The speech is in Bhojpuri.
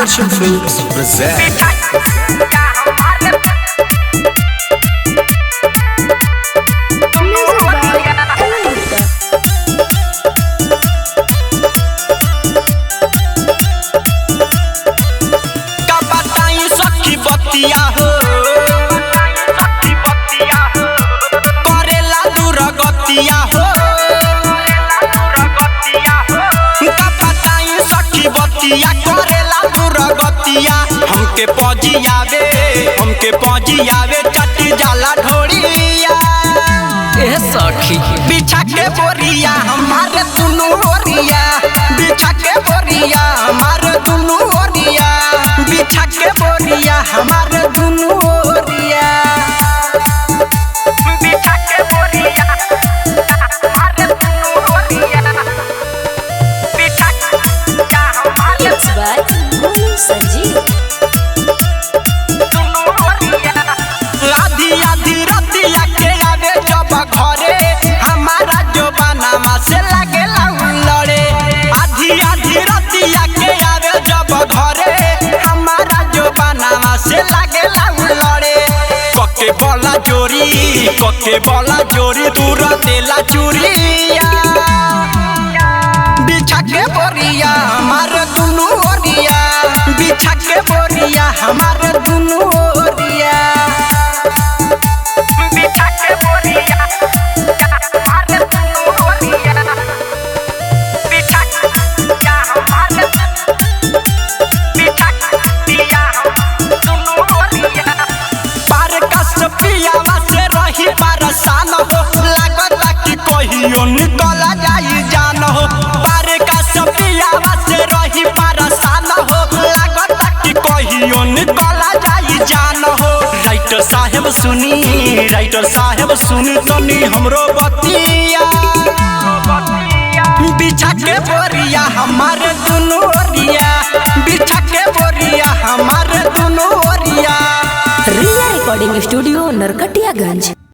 Action Films present बतिया हो करेला दूर गतिया हो बताई सखी बतिया करेला दूर गतिया हमके पजियावे चटी जाला ढोरिया ए सखी बिछा के बोरिया हमारे दुनु ओरिया बिछा के बोरिया हमारे दुनु ओरिया बिछा के बोरिया हमारे दुनु ओरिया बिछा के बोरिया हमारे दुनु ओरिया बिछा के हमारे संजीव दुनु ओरिया आधी आधी रतिया के आवे जब घरे हमारा जोबानामा से लागेला लड़े आधी आधी रतिया के आवे जब घरे हमारा जोबानामा से लागेला लड़े कके बोला जोरी दूर देला चूरिया बिछा के बोरिया हमारे दुनु ओरिया बिछा के बोरिया हमारे दुनु ओरिया बिछा के बोरिया हमारे दुनु ओरिया बिछा के हमारे बिछा दिया दुनु ओरिया पार कस पियावा से रही परेशान हो लागता कि कहियो निकल जाई जान हो पार कस पियावा से रही परेशान हो लागता कि कहियो निकल जाई जान हो राइटर साहेब सुनी तनी हमरो बतिया बिछा के बोरिया हमारे दुनु ओरिया बिछा के बोरिया हमारे दुनु ओरिया रिया रिकॉर्डिंग स्टूडियो नरकटियागंज।